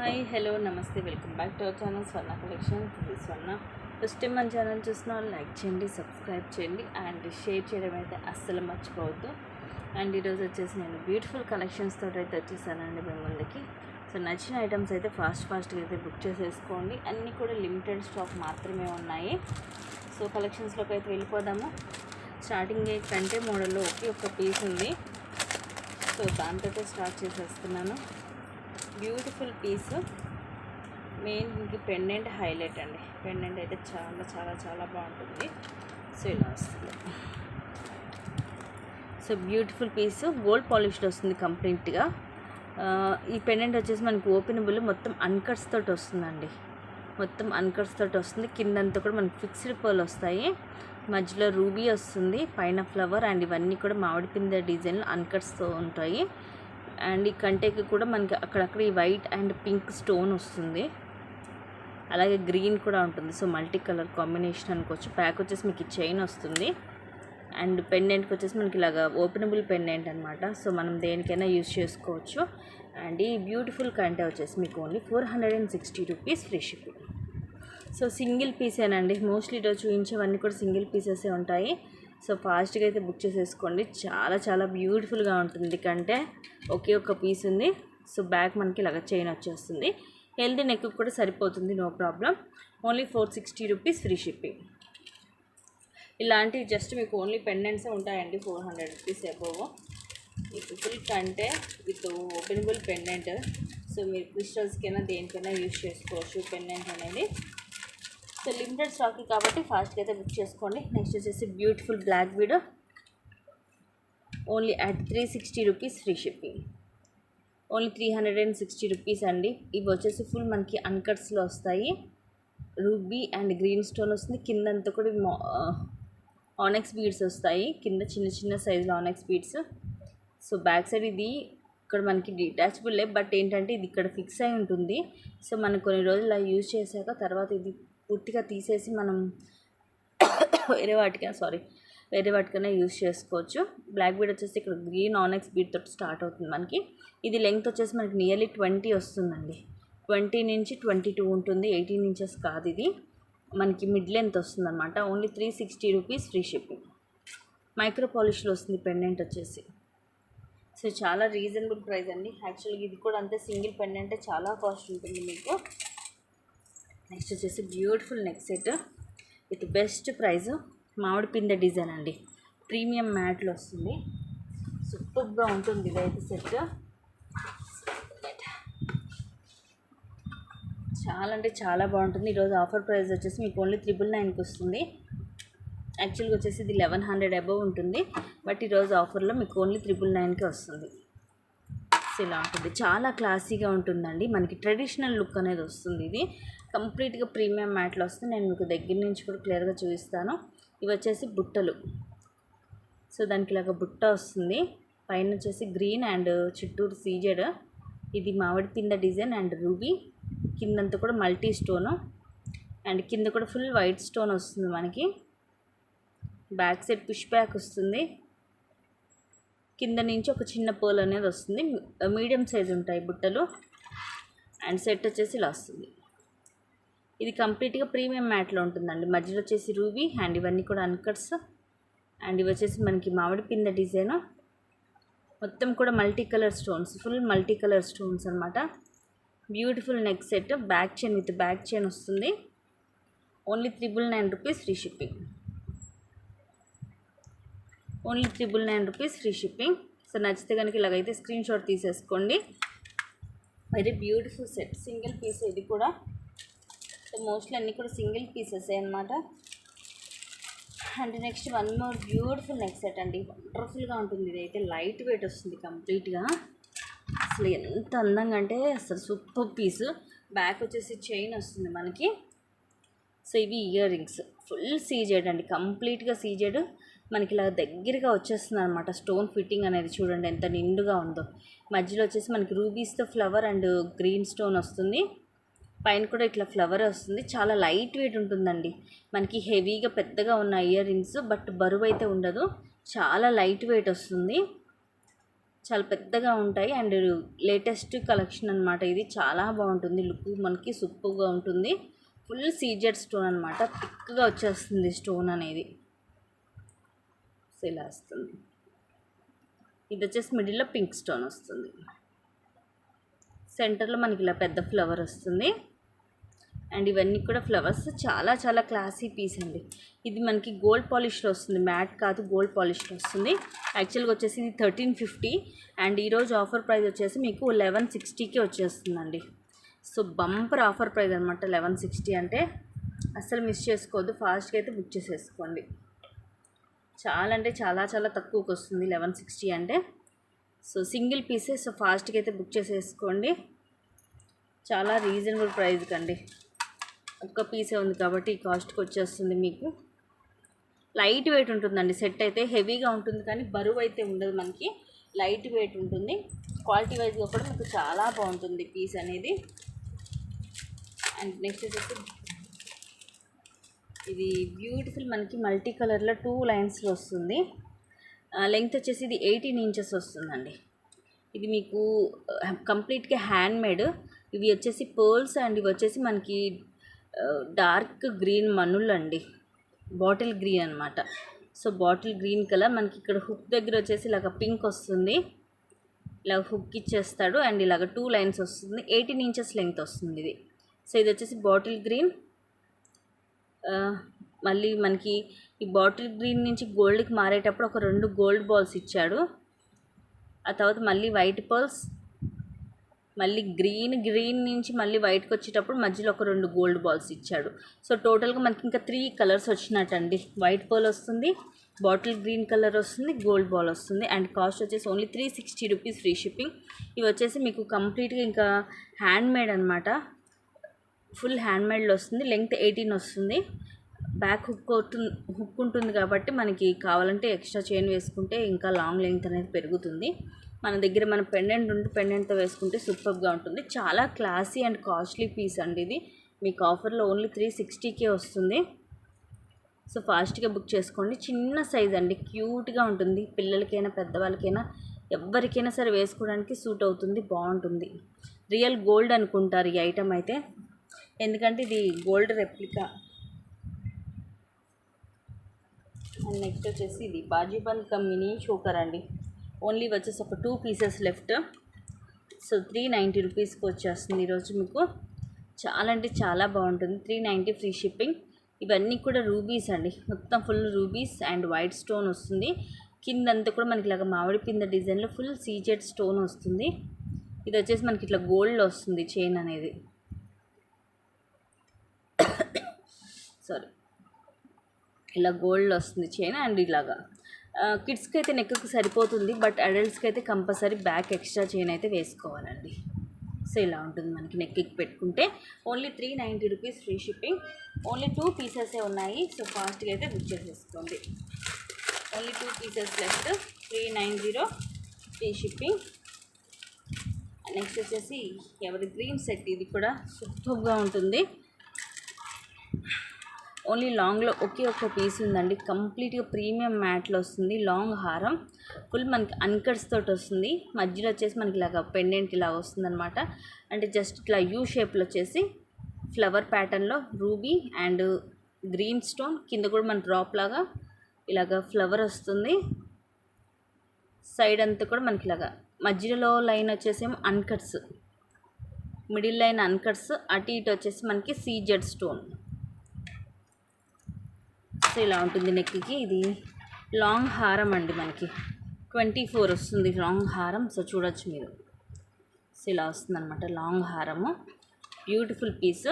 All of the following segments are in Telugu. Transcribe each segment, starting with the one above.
హాయ్ హలో నమస్తే welcome back to our channel Swarna collection. ఇది స్వర్ణ. ఫస్ట్ టైం మన ఛానల్ చూసిన వాళ్ళు లైక్ చేయండి, సబ్స్క్రైబ్ చేయండి అండ్ షేర్ చేయడం అయితే అస్సలు మర్చిపోవద్దు. అండ్ ఈరోజు వచ్చేసి నేను బ్యూటిఫుల్ కలెక్షన్స్ తోటి అయితే వచ్చేసానండి మీ ముందుకి. సో నచ్చిన ఐటమ్స్ అయితే ఫాస్ట్గా అయితే బుక్ చేసేసుకోండి. అన్నీ కూడా లిమిటెడ్ స్టాక్ మాత్రమే ఉన్నాయి. సో కలెక్షన్స్లోకి అయితే వెళ్ళిపోదాము. స్టార్టింగ్ కంటే మోడల్లో ఒక్క పీస్ ఉంది. సో దాంతో స్టార్ట్ చేసేస్తున్నాను. బ్యూటిఫుల్ పీస్, మెయిన్ ఇంక పెండెంట్ హైలైట్ అండి. పెండెంట్ అయితే చాలా చాలా చాలా బాగుంటుంది. సో ఇలా వస్తుంది. So beautiful piece, gold polished వస్తుంది కంప్లీట్గా. ఈ పెండెంట్ వచ్చేసి మనకి ఓపెనబుల్, మొత్తం అన్కట్స్ తోటి వస్తుందండి. మొత్తం అన్కట్స్ తోటి వస్తుంది. కిందంతా కూడా మనకి ఫిక్స్డ్ పర్ల్ వస్తాయి. మధ్యలో రూబీ వస్తుంది, పైన ఫ్లవర్ అండ్ ఇవన్నీ కూడా మామిడి పిందె డిజైన్లు అన్కట్స్తో ఉంటాయి. అండ్ ఈ కంటేకి కూడా మనకి అక్కడక్కడ ఈ వైట్ అండ్ పింక్ స్టోన్ వస్తుంది, అలాగే గ్రీన్ కూడా ఉంటుంది. సో మల్టీ కలర్ కాంబినేషన్ అనుకోవచ్చు. ప్యాక్ వచ్చేసి మీకు చైన్ వస్తుంది అండ్ పెండెంట్కి వచ్చేసి మనకి ఇలాగా ఓపెనబుల్ పెండెంట్ అనమాట. సో మనం దేనికైనా యూజ్ చేసుకోవచ్చు. అండ్ ఈ బ్యూటిఫుల్ కంటే వచ్చేసి మీకు only 460 rupees free shipping. So single పీసేనండి. మోస్ట్లీ ఈరోజు చూపించేవన్నీ కూడా సింగిల్ పీసెసే ఉంటాయి. సో ఫాస్ట్గా అయితే బుక్ చేసేసుకోండి. చాలా చాలా బ్యూటిఫుల్గా ఉంటుంది. కంటే ఒక్క పీస్ ఉంది. సో బ్యాక్ మనకి ఇలాగ చైన్ వచ్చేస్తుంది. హెల్దీ నెక్ కూడా సరిపోతుంది, no problem. Only 460 rupees free shipping. ఇలాంటివి జస్ట్ మీకు ఓన్లీ పెండెంట్సే ఉంటాయండి. 400 రూపీస్ అబోవ్. మీకు ఫుల్ కంటే విత్ ఓపెనబుల్ పెండెంట్. సో మీరు క్రిస్టల్స్కైనా దేనికైనా యూజ్ చేసుకోవచ్చు పెండెంట్ అనేది. సో లిమిటెడ్ స్టాక్ కాబట్టి ఫాస్ట్గా అయితే బుక్ చేసుకోండి. నెక్స్ట్ వచ్చేసి beautiful black bead, only at 360 rupees free shipping. Only 360 rupees అండి. ఇవి వచ్చేసి ఫుల్ మనకి అన్కట్స్లో వస్తాయి. రూబీ అండ్ గ్రీన్ స్టోన్ వస్తుంది. కిందంతా కూడా ఆనెక్స్ బీడ్స్ వస్తాయి. కింద చిన్న చిన్న సైజులో ఆనెక్స్ బీడ్స్. సో బ్యాక్ సైడ్ ఇది ఇక్కడ మనకి డిటాచబుల్, బట్ ఏంటంటే ఇది ఇక్కడ ఫిక్స్ అయి ఉంటుంది. సో మనం కొన్ని రోజులు అలా యూజ్ చేశాక తర్వాత ఇది పూర్తిగా తీసేసి మనం వేరే వాటికైనా యూజ్ చేసుకోవచ్చు. బ్లాక్ బీడ్ వచ్చేసి ఇక్కడ గ్రీన్ ఆనెక్స్ బీడ్ తోటి స్టార్ట్ అవుతుంది మనకి. ఇది లెంగ్త్ వచ్చేసి మనకి నియర్లీ 20 వస్తుందండి. 20 నుంచి 22 ఉంటుంది, 18 ఇంచెస్ కాదు. ఇది మనకి మిడ్ లెంత్ వస్తుంది అనమాట. Only 360 rupees free shipping. Micro పాలిష్లో వస్తుంది పెండెంట్ వచ్చేసి. సో చాలా రీజనబుల్ ప్రైస్ అండి. యాక్చువల్గా ఇది కూడా అంతే, సింగిల్ పెండెంటే చాలా కాస్ట్ ఉంటుంది మీకు. నెక్స్ట్ వచ్చేసి beautiful neck set with best price, మామిడి పిందె డిజైన్ అండి. ప్రీమియం మ్యాట్లో వస్తుంది. సూపర్గా ఉంటుంది ఇదైతే సెట్. చాలా అంటే చాలా బాగుంటుంది. ఈరోజు ఆఫర్ ప్రైస్ వచ్చేసి మీకు ఓన్లీ 999కి వస్తుంది. యాక్చువల్గా వచ్చేసి ఇది 1100 అబవ్ ఉంటుంది, బట్ ఈరోజు ఆఫర్లో మీకు ఓన్లీ 999కే వస్తుంది. సో ఇలా ఉంటుంది, చాలా క్లాసీగా ఉంటుందండి. మనకి ట్రెడిషనల్ లుక్ అనేది వస్తుంది. ఇది కంప్లీట్గా ప్రీమియం మ్యాట్లో వస్తుంది. నేను మీకు దగ్గర నుంచి కూడా క్లియర్గా చూపిస్తాను. ఇవి వచ్చేసి బుట్టలు. సో దానికి ఇలాగ బుట్ట వస్తుంది. పైన వచ్చేసి గ్రీన్ అండ్ చుట్టూరు సీజెడ్. ఇది మామిడి పింద డిజైన్ అండ్ రూబీ. కిందంతా కూడా మల్టీ స్టోను అండ్ కింద కూడా ఫుల్ వైట్ స్టోన్ వస్తుంది మనకి. బ్యాక్ సైడ్ పుష్ బ్యాక్ వస్తుంది. కింద నుంచి ఒక చిన్న పోల్ అనేది వస్తుంది. మీడియం సైజ్ ఉంటాయి బుట్టలు. అండ్ సెట్ వచ్చేసి ఇలా వస్తుంది. ఇది కంప్లీట్గా ప్రీమియం మ్యాట్లో ఉంటుందండి. మధ్యలో వచ్చేసి రూబీ అండ్ ఇవన్నీ కూడా అన్కట్స్. అండ్ ఇవి వచ్చేసి మనకి మామిడి పిందె డిజైన్. మొత్తం కూడా multi colour stones, full multi colour stones అనమాట. Beautiful neck set, back chain with back chain వస్తుంది. Only 999 rupees free shipping. Only 999 rupees free shipping. So నచ్చితే కనుక ఇలాగైతే స్క్రీన్ షాట్ తీసేసుకోండి. Very beautiful set, single piece ఇది కూడా. సో మోస్ట్లీ అన్నీ కూడా సింగిల్ పీసెస్ అనమాట. And next one more beautiful neck set అండి. వండర్ఫుల్గా ఉంటుంది. ఇది అయితే లైట్ వెయిట్ వస్తుంది కంప్లీట్గా. అసలు ఎంత అందంగా అంటే అసలు సూపర్ పీస్. బ్యాక్ వచ్చేసి చైన్ వస్తుంది మనకి. సో ఇవి ఇయర్ రింగ్స్, ఫుల్ సీజెడ్ అండి. కంప్లీట్గా సీజెడ్ మనకి ఇలా దగ్గరగా వచ్చేస్తుంది అనమాట. స్టోన్ ఫిట్టింగ్ అనేది చూడండి ఎంత నిండుగా ఉందో. మధ్యలో వచ్చేసి మనకి రూబీస్తో ఫ్లవర్ అండ్ గ్రీన్ స్టోన్ వస్తుంది. పైన కూడా ఇట్లా ఫ్లవర్ వస్తుంది. చాలా లైట్ వెయిట్ ఉంటుందండి. మనకి హెవీగా పెద్దగా ఉన్న ఇయర్ రింగ్స్, బట్ బరువు అయితే ఉండదు. చాలా లైట్ వెయిట్ వస్తుంది. చాలా పెద్దగా ఉంటాయి అండ్ లేటెస్ట్ కలెక్షన్ అనమాట. ఇది చాలా బాగుంటుంది, లుక్ మనకి సూపర్గా ఉంటుంది. ఫుల్ సీజెడ్ స్టోన్ అనమాట, థిక్గా వచ్చేస్తుంది స్టోన్ అనేది. సో ఇలా వస్తుంది. ఇది వచ్చేసి మిడిల్లో పింక్ స్టోన్ వస్తుంది, సెంటర్లో మనకి ఇలా పెద్ద ఫ్లవర్ వస్తుంది. అండ్ ఇవన్నీ కూడా ఫ్లవర్స్ చాలా చాలా క్లాసీ పీస్ అండి. ఇది మనకి గోల్డ్ పాలిష్లో వస్తుంది, మ్యాట్ కాదు, గోల్డ్ పాలిష్లో వస్తుంది. యాక్చువల్గా వచ్చేసి ఇది 1350 అండ్ ఈరోజు ఆఫర్ ప్రైస్ వచ్చేసి మీకు 1160కి వచ్చేస్తుందండి. సో బంపర్ ఆఫర్ ప్రైస్ అనమాట 1160 అంటే. అస్సలు మిస్ చేసుకోవద్దు, ఫాస్ట్గా అయితే బుక్ చేసేసుకోండి. చాలా అంటే చాలా చాలా తక్కువకి వస్తుంది 1160 అంటే. సో సింగిల్ పీసెస్, సో ఫాస్ట్గా అయితే బుక్ చేసేసుకోండి. చాలా రీజనబుల్ ప్రైస్కి అండి, ఒక్క పీసే ఉంది కాబట్టి ఈ కాస్ట్కి వచ్చేస్తుంది మీకు. లైట్ వెయిట్ ఉంటుందండి సెట్ అయితే, హెవీగా ఉంటుంది కానీ బరువు అయితే ఉండదు మనకి, లైట్ వెయిట్ ఉంటుంది. క్వాలిటీ వైజ్గా కూడా మీకు చాలా బాగుంటుంది పీస్ అనేది. అండ్ నెక్స్ట్ వచ్చేసి ఇది బ్యూటిఫుల్ మనకి మల్టీ కలర్లో 2 లైన్స్లో వస్తుంది. లెంగ్త్ వచ్చేసి ఇది 18 ఇంచెస్ వస్తుందండి. ఇది మీకు కంప్లీట్గా హ్యాండ్ మేడ్. ఇవి వచ్చేసి పర్ల్స్ అండ్ ఇవి వచ్చేసి మనకి డార్క్ గ్రీన్ మనుల్ అండి, బాటిల్ గ్రీన్ అనమాట. సో బాటిల్ గ్రీన్ కలర్ మనకి ఇక్కడ హుక్ దగ్గర వచ్చేసి ఇలాగ పింక్ వస్తుంది, ఇలా హుక్ ఇచ్చేస్తాడు అండ్ ఇలాగ 2 లైన్స్ వస్తుంది. 18 ఇంచెస్ లెంగ్త్ వస్తుంది ఇది. సో ఇది వచ్చేసి బాటిల్ గ్రీన్. మళ్ళీ మనకి ఈ బాటిల్ గ్రీన్ నుంచి గోల్డ్కి మారేటప్పుడు ఒక 2 గోల్డ్ బాల్స్ ఇచ్చాడు. ఆ తర్వాత మళ్ళీ వైట్ పర్ల్స్, మళ్ళీ గ్రీన్ నుంచి మళ్ళీ వైట్కి వచ్చేటప్పుడు మధ్యలో ఒక 2 గోల్డ్ బాల్స్ ఇచ్చాడు. సో టోటల్గా మనకి ఇంకా 3 కలర్స్ వచ్చినట్టండి. వైట్ పర్ల్ వస్తుంది, బాటిల్ గ్రీన్ కలర్ వస్తుంది, గోల్డ్ బాల్ వస్తుంది. అండ్ కాస్ట్ వచ్చేసి ఓన్లీ 360 రూపీస్ ఫ్రీ షిప్పింగ్. ఇవి వచ్చేసి మీకు కంప్లీట్గా ఇంకా హ్యాండ్ మేడ్ అనమాట, ఫుల్ హ్యాండ్ మేడ్లో వస్తుంది. లెంగ్త్ 18 వస్తుంది. బ్యాక్ హుక్ ఉంటుంది కాబట్టి మనకి కావాలంటే ఎక్స్ట్రా చైన్ వేసుకుంటే ఇంకా లాంగ్ లెంగ్త్ అనేది పెరుగుతుంది. మన దగ్గర మన పెండెంట్ ఉంటే పెండెంట్తో వేసుకుంటే సూపర్గా ఉంటుంది. చాలా క్లాసీ అండ్ కాస్ట్లీ పీస్ అండి ఇది. మీకు ఆఫర్లో ఓన్లీ 360కే వస్తుంది. సో ఫాస్ట్గా బుక్ చేసుకోండి. చిన్న సైజ్ అండి, క్యూట్గా ఉంటుంది. పిల్లలకైనా పెద్దవాళ్ళకైనా ఎవరికైనా సరే వేసుకోవడానికి సూట్ అవుతుంది, బాగుంటుంది. రియల్ గోల్డ్ అనుకుంటారు ఈ ఐటమ్ అయితే, ఎందుకంటే ఇది గోల్డ్ రెప్లికా. అండ్ నెక్స్ట్ వచ్చేసి ఇది బాజీబంద్ కమ్ మినీ చోకర్ అండి. ఓన్లీ వచ్చేసి ఒక 2 పీసెస్ లెఫ్ట్. సో 390 రూపీస్కి వచ్చేస్తుంది ఈరోజు మీకు. చాలా అంటే చాలా బాగుంటుంది, 390 ఫ్రీ షిప్పింగ్. ఇవన్నీ కూడా రూబీస్ అండి, మొత్తం full rubies and white stone వస్తుంది. కిందంతా కూడా మనకి ఇలాగ మామిడి పింద డిజైన్లో ఫుల్ సీజెడ్ స్టోన్ వస్తుంది. ఇది వచ్చేసి మనకి ఇట్లా గోల్డ్లో వస్తుంది చైన్ అనేది. సారీ, ఇలా గోల్డ్ వస్తుంది చైన్. అండ్ ఇలాగా కిడ్స్కి అయితే నెక్కి సరిపోతుంది, బట్ అడల్ట్స్కి అయితే కంపల్సరీ బ్యాక్ ఎక్స్ట్రా చైన్ అయితే వేసుకోవాలండి. సో ఇలా ఉంటుంది మనకి నెక్కి పెట్టుకుంటే. Only 390 rupees free shipping. Only 2 పీసెసే ఉన్నాయి. సో ఫాస్ట్గా అయితే బుక్ చేసేసుకోండి. Only 2 pieces left, 390 free shipping. Next వచ్చేసి ఎవరి గ్రీన్ సెట్, ఇది కూడా సూపర్గా ఉంటుంది. ఓన్లీ లాంగ్లో ఒకే ఒక్క పీస్ ఉందండి, కంప్లీట్గా ప్రీమియం మ్యాట్లో వస్తుంది. లాంగ్ హారం ఫుల్ మనకి అన్కట్స్ తోటి వస్తుంది. మధ్యలో వచ్చేసి మనకి ఇలాగ పెండెంట్ ఇలా వస్తుంది అనమాట. అంటే జస్ట్ ఇట్లా యూ షేప్లో వచ్చేసి ఫ్లవర్ ప్యాటర్న్లో రూబీ అండ్ గ్రీన్ స్టోన్, కింద కూడా మన డ్రాప్ లాగా ఇలాగ ఫ్లవర్ వస్తుంది. సైడ్ అంతా కూడా మనకి ఇలాగా మధ్యలో లైన్ వచ్చేసేమో అన్కట్స్, మిడిల్ లైన్ అన్కట్స్, అటు ఇటు వచ్చేసి మనకి సీజెడ్ స్టోన్. సో ఇలా ఉంటుంది నెక్కి. ఇది లాంగ్ హారం అండి, మనకి 24 వస్తుంది లాంగ్ హారం. సో చూడొచ్చు మీరు. సో ఇలా వస్తుంది అనమాట లాంగ్ హారము. బ్యూటిఫుల్ పీస్,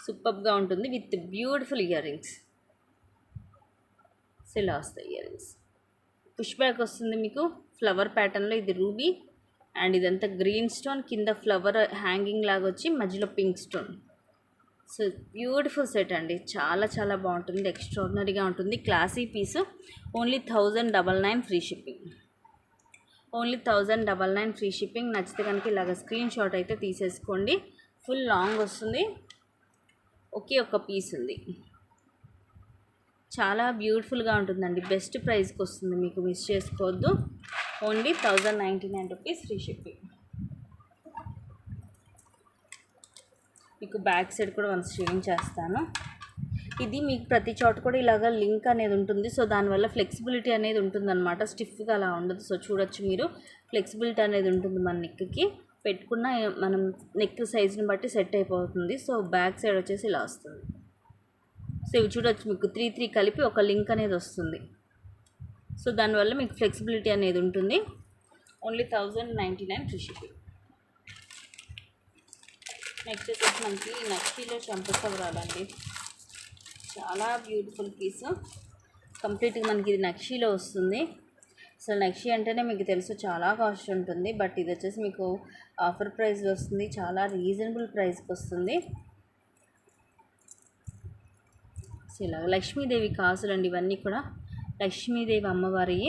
సూపర్గా ఉంటుంది with beautiful ear rings. So ఇలా వస్తాయి ఇయర్ రింగ్స్. పుష్ బ్యాక్ వస్తుంది మీకు ఫ్లవర్ ప్యాటర్న్లో. ఇది రూబీ అండ్ ఇదంతా గ్రీన్ స్టోన్, కింద ఫ్లవర్ హ్యాంగింగ్ లాగా వచ్చి మధ్యలో pink stone. So beautiful set అండి, చాలా చాలా బాగుంటుంది, ఎక్స్ట్రాడినరీగా ఉంటుంది. Classy piece. Only 1099 free shipping. Only 1099 free shipping. నచ్చితే కనుక ఇలాగ స్క్రీన్ షాట్ అయితే తీసేసుకోండి. ఫుల్ లాంగ్ వస్తుంది, ఒకే ఒక్క పీస్ ఉంది. చాలా బ్యూటిఫుల్గా ఉంటుందండి, బెస్ట్ ప్రైస్కి వస్తుంది మీకు, మిస్ చేసుకోవద్దు. Only 1099 rupees free shipping. మీకు బ్యాక్ సైడ్ కూడా వన్స్ షేవింగ్ చేస్తాను. ఇది మీకు ప్రతి చోట కూడా ఇలాగ లింక్ అనేది ఉంటుంది. సో దానివల్ల ఫ్లెక్సిబిలిటీ అనేది ఉంటుందన్నమాట, స్టిఫ్గా అలా ఉండదు. సో చూడొచ్చు మీరు, ఫ్లెక్సిబిలిటీ అనేది ఉంటుంది మన నెక్కి. పెట్టుకున్న మనం నెక్ సైజుని బట్టి సెట్ అయిపోతుంది. సో బ్యాక్ సైడ్ వచ్చేసి ఇలా వస్తుంది. సో ఇవి చూడొచ్చు, మీకు 3 కలిపి ఒక లింక్ అనేది వస్తుంది. సో దానివల్ల మీకు ఫ్లెక్సిబిలిటీ అనేది ఉంటుంది. Only 1099 free shipping. నెక్స్ట్ వచ్చేసి మనకి నక్షీలో చంపసవరాలండి. చాలా బ్యూటిఫుల్ పీస్. కంప్లీట్గా మనకి ఇది నక్షీలో వస్తుంది. అసలు నక్షి అంటేనే మీకు తెలుసు చాలా కాస్ట్ ఉంటుంది. బట్ ఇది వచ్చేసి మీకు ఆఫర్ ప్రైస్ వస్తుంది, చాలా రీజనబుల్ ప్రైస్కి వస్తుంది. సో ఇలా లక్ష్మీదేవి కాసులండి, ఇవన్నీ కూడా లక్ష్మీదేవి అమ్మవారి.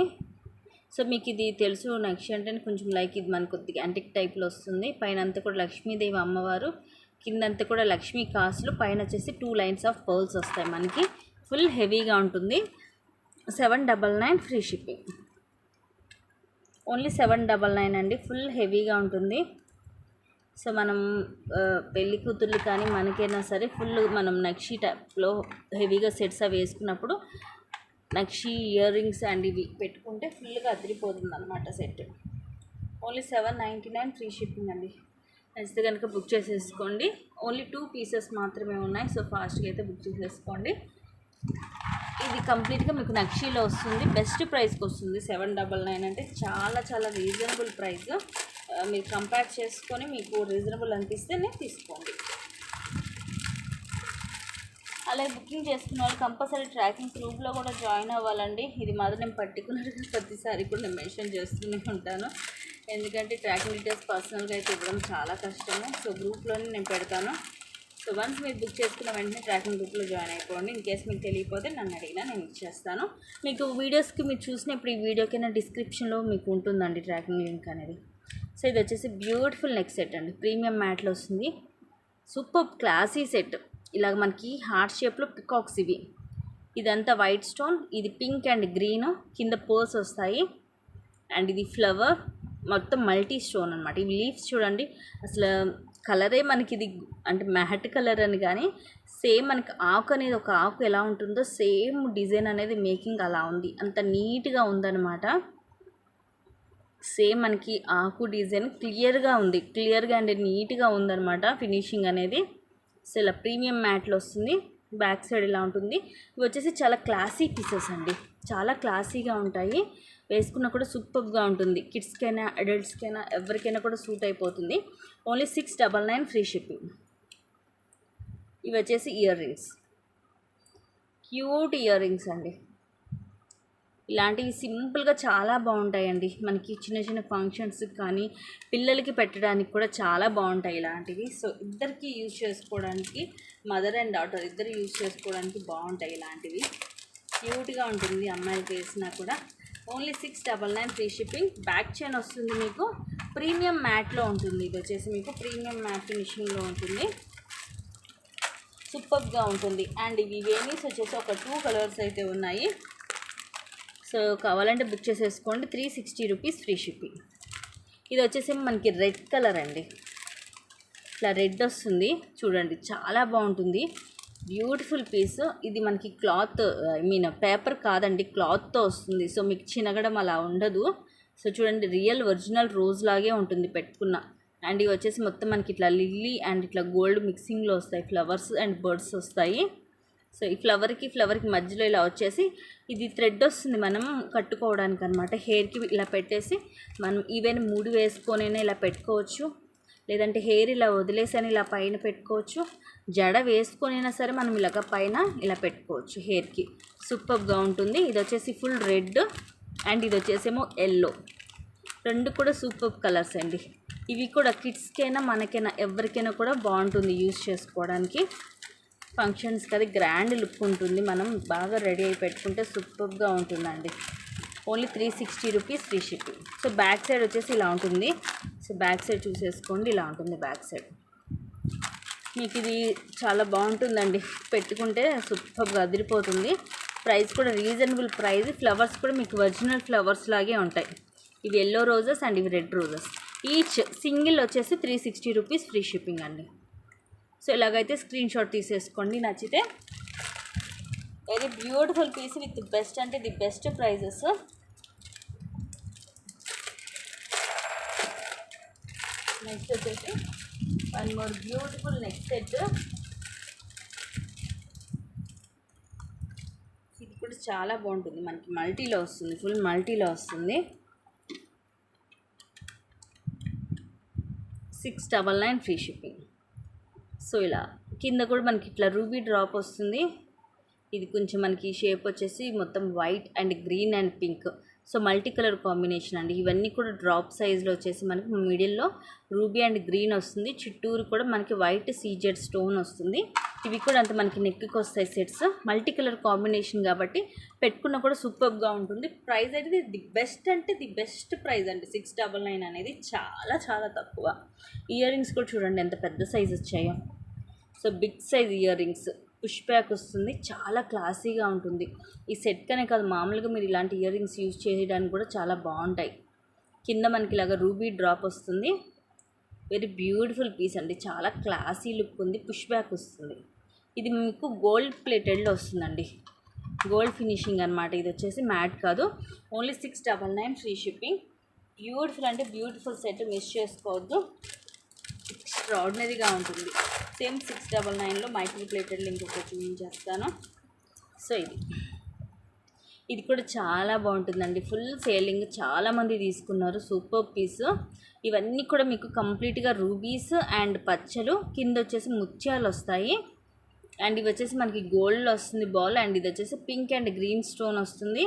సో మీకు ఇది తెలుసు, నక్షి అంటే కొంచెం లైక్ ఇది మనకు కొద్దిగా యాంటిక్ టైప్లో వస్తుంది. పైన అంతా కూడా లక్ష్మీదేవి అమ్మవారు, కిందంతా కూడా లక్ష్మీ కాసులు, పైన వచ్చేసి 2 లైన్స్ ఆఫ్ పర్ల్స్ వస్తాయి మనకి. ఫుల్ హెవీగా ఉంటుంది. 799 ఫ్రీ షిప్పింగ్. ఓన్లీ 799 అండి. ఫుల్ హెవీగా ఉంటుంది. సో మనం పెళ్ళి కూతుర్లు కానీ మనకైనా సరే ఫుల్ మనం నక్షి టైప్లో హెవీగా సెట్స్ అవి వేసుకున్నప్పుడు నక్షి ఇయర్ రింగ్స్ అండ్ ఇవి పెట్టుకుంటే ఫుల్గా అదిరిపోతుంది అనమాట సెట్. ఓన్లీ 799 ఫ్రీ షిప్పింగ్ అండి. నచ్చితే కనుక బుక్ చేసేసుకోండి. ఓన్లీ 2 పీసెస్ మాత్రమే ఉన్నాయి. సో ఫాస్ట్గా అయితే బుక్ చేసేసుకోండి. ఇది కంప్లీట్గా మీకు నక్షీలో వస్తుంది. బెస్ట్ ప్రైస్కి వస్తుంది. 799 అంటే చాలా చాలా రీజనబుల్ ప్రైస్. మీరు కంపేర్ చేసుకొని మీకు రీజనబుల్ అనిపిస్తేనే తీసుకోండి. అలాగే బుకింగ్ చేసుకున్న వాళ్ళు కంపల్సరీ ట్రాకింగ్ గ్రూప్లో కూడా జాయిన్ అవ్వాలండి. ఇది మాత్రం నేను పర్టికులర్గా ప్రతిసారి కూడా నేను మెన్షన్ చేస్తూనే ఉంటాను. ఎందుకంటే ట్రాకింగ్ డీటెయిల్స్ పర్సనల్గా అయితే ఇవ్వడం చాలా కష్టము. సో గ్రూప్లోనే నేను పెడతాను. సో వన్స్ మీరు బుక్ చేసుకున్న వెంటనే ట్రాకింగ్ గ్రూప్లో జాయిన్ అయిపోండి. ఇన్ కేస్ మీకు తెలియకపోతే నన్ను అడిగినా నేను ఇచ్చేస్తాను. మీకు వీడియోస్కి మీరు చూసినప్పుడు ఈ వీడియోకైనా డిస్క్రిప్షన్లో మీకు ఉంటుందండి ట్రాకింగ్ లింక్ అనేది. సో ఇది వచ్చేసి బ్యూటిఫుల్ నెక్ సెట్ అండి. ప్రీమియం మ్యాట్లో వస్తుంది. Super classy set. ఇలాగ మనకి హార్ట్ షేప్లో పికాక్స్ ఇవి. ఇదంతా వైట్ స్టోన్, ఇది పింక్ అండ్ గ్రీన్, కింద పర్ల్స్ వస్తాయి. అండ్ ఇది ఫ్లవర్, మొత్తం మల్టీ స్టోన్ అనమాట. ఇవి లీవ్స్ చూడండి, అసలు కలరే మనకి ఇది అంటే మ్యాట్ కలర్ అని, కానీ సేమ్ మనకి ఆకు అనేది ఒక ఆకు ఎలా ఉంటుందో సేమ్ డిజైన్ అనేది మేకింగ్ అలా ఉంది. అంత నీట్గా ఉందన్నమాట. సేమ్ మనకి ఆకు డిజైన్ క్లియర్గా ఉంది, క్లియర్గా అండ్ నీట్గా ఉందన్నమాట ఫినిషింగ్ అనేది. సో ఇలా ప్రీమియం మ్యాట్లో వస్తుంది. బ్యాక్ సైడ్ ఇలా ఉంటుంది. ఇవి వచ్చేసి చాలా క్లాసీ పీసెస్ అండి, చాలా క్లాసీగా ఉంటాయి. వేసుకున్నా కూడా సూపర్గా ఉంటుంది. కిడ్స్కైనా అడల్ట్స్కైనా ఎవరికైనా కూడా సూట్ అయిపోతుంది. Only 699 free shipping. ఇవి వచ్చేసి ear rings, cute ear rings అండి. ఇలాంటివి సింపుల్గా చాలా బాగుంటాయండి. మనకి చిన్న చిన్న ఫంక్షన్స్కి కానీ పిల్లలకి పెట్టడానికి కూడా చాలా బాగుంటాయి ఇలాంటివి. సో ఇద్దరికి యూజ్ చేసుకోవడానికి, మదర్ అండ్ డాటర్ ఇద్దరు యూజ్ చేసుకోవడానికి బాగుంటాయి ఇలాంటివి. క్యూట్గా ఉంటుంది అమ్మాయిలకి వేసినా కూడా. Only 699 free shipping. Back chain వస్తుంది మీకు, ప్రీమియం మ్యాట్లో ఉంటుంది. ఇది వచ్చేసి మీకు ప్రీమియం మ్యాట్ ఫినిషింగ్లో ఉంటుంది. సూపర్గా ఉంటుంది. అండ్ ఇవి వేణీస్ వచ్చేసి ఒక 2 కలర్స్ అయితే ఉన్నాయి. సో కావాలంటే బుక్ చేసేసుకోండి. 360 రూపీస్ ఫ్రీ షిప్పింగ్. ఇది వచ్చేసి మనకి రెడ్ కలర్ అండి. ఇట్లా రెడ్ వస్తుంది చూడండి, చాలా బాగుంటుంది. Beautiful piece. ఇది మనకి క్లాత్ పేపర్ కాదండి, క్లాత్తో వస్తుంది. సో మీకు చినగడం అలా ఉండదు. సో చూడండి, రియల్ ఒరిజినల్ రోజ్ లాగే ఉంటుంది పెట్టుకున్న. అండ్ ఇవి వచ్చేసి మొత్తం మనకి ఇట్లా లిల్లీ అండ్ ఇట్లా గోల్డ్ మిక్సింగ్లో వస్తాయి. ఫ్లవర్స్ అండ్ బర్డ్స్ వస్తాయి. సో ఈ ఫ్లవర్కి మధ్యలో ఇలా వచ్చేసి ఇది థ్రెడ్ వస్తుంది మనం కట్టుకోవడానికి అనమాట. హెయిర్కి ఇలా పెట్టేసి మనం ఈవెన్ 3 వేసుకొనైనా ఇలా పెట్టుకోవచ్చు. లేదంటే హెయిర్ ఇలా వదిలేసని ఇలా పైన పెట్టుకోవచ్చు. జడ వేసుకొనైనా సరే మనం ఇలాగ పైన ఇలా పెట్టుకోవచ్చు హెయిర్కి. సూపర్గా ఉంటుంది. ఇది వచ్చేసి ఫుల్ రెడ్ అండ్ ఇది వచ్చేసేమో ఎల్లో. రెండు కూడా సూపర్ కలర్స్ అండి. ఇవి కూడా కిడ్స్కైనా మనకైనా ఎవరికైనా కూడా బాగుంటుంది యూజ్ చేసుకోవడానికి. ఫంక్షన్స్కి అది గ్రాండ్ లుక్ ఉంటుంది. మనం బాగా రెడీ అయి పెట్టుకుంటే సూపర్గా ఉంటుందండి. Only 360 rupees free shipping. So back side వచ్చేసి ఇలా ఉంటుంది. సో బ్యాక్ సైడ్ చూసేసుకోండి, ఇలా ఉంటుంది బ్యాక్ సైడ్. మీకు ఇది చాలా బాగుంటుందండి, పెట్టుకుంటే సూపర్గా అదిరిపోతుంది. ప్రైస్ కూడా రీజనబుల్ ప్రైస్. ఫ్లవర్స్ కూడా మీకు ఒరిజినల్ ఫ్లవర్స్ లాగే ఉంటాయి. ఇవి ఎల్లో రోజెస్ అండ్ ఇవి రెడ్ రోజెస్. ఈచ్ సింగిల్ వచ్చేసి 360 రూపీస్ ఫ్రీ షిప్పింగ్ అండి. సో ఇలాగైతే స్క్రీన్ షాట్ తీసేసుకోండి నచ్చితే. Very beautiful piece with best అంటే ది బెస్ట్ ప్రైజెస్. నెక్స్ట్ వచ్చేసి one more beautiful next set. ఇది కూడా చాలా బాగుంటుంది, మనకి మల్టీలో వస్తుంది, ఫుల్ మల్టీలో వస్తుంది. 699 ఫ్రీ షిప్పింగ్. సో ఇలా కింద కూడా మనకి ఇట్లా రూబీ డ్రాప్ వస్తుంది. ఇది కొంచెం మనకి షేప్ వచ్చేసి మొత్తం white and green and pink, so multi colour combination అండి. ఇవన్నీ కూడా డ్రాప్ సైజ్లో వచ్చేసి మనకి మిడిల్లో రూబీ అండ్ గ్రీన్ వస్తుంది. చుట్టూరు కూడా మనకి వైట్ సీజెడ్ స్టోన్ వస్తుంది. ఇవి కూడా అంత మనకి నెక్కి వస్తాయి సెట్స్, మల్టీ కలర్ కాంబినేషన్ కాబట్టి పెట్టుకున్న కూడా సూపర్గా ఉంటుంది. ప్రైస్ అయితే ది బెస్ట్ అంటే ది బెస్ట్ ప్రైస్ అండి. 699 అనేది చాలా చాలా తక్కువ. ఇయర్ రింగ్స్ కూడా చూడండి ఎంత పెద్ద సైజ్ వచ్చాయో. So big size earrings, push back వస్తుంది, చాలా క్లాసీగా ఉంటుంది. ఈ సెట్ కనే కాదు, మామూలుగా మీరు ఇలాంటి ఇయర్ రింగ్స్ యూజ్ చేయడానికి కూడా చాలా బాగుంటాయి. కింద మనకి ఇలాగ రూబీ డ్రాప్ వస్తుంది. వెరీ బ్యూటిఫుల్ పీస్ అండి, చాలా క్లాసీ లుక్ ఉంది, పుష్ బ్యాక్ వస్తుంది. ఇది మీకు గోల్డ్ ప్లేటెడ్లో వస్తుందండి, గోల్డ్ ఫినిషింగ్ అనమాట. ఇది వచ్చేసి మ్యాట్ కాదు, ఓన్లీ 699 ఫ్రీ షిప్పింగ్. బ్యూటిఫుల్ అంటే బ్యూటిఫుల్ సెట్, మిస్ చేసుకోవద్దు, ఎక్స్ట్రాడినరీగా ఉంటుంది. సేమ్ 699లో మైక్రో ప్లేటెడ్ లింక్ ఒకటి చూపించేస్తాను. సో ఇది కూడా చాలా బాగుంటుందండి, ఫుల్ సేలింగ్, చాలామంది తీసుకున్నారు, సూపర్ పీస్. ఇవన్నీ కూడా మీకు కంప్లీట్గా రూబీస్ అండ్ పచ్చలు, కింద వచ్చేసి ముత్యాలు వస్తాయి. అండ్ ఇవి వచ్చేసి మనకి గోల్డ్లో వస్తుంది బాల్, అండ్ ఇది వచ్చేసి పింక్ అండ్ గ్రీన్ స్టోన్ వస్తుంది.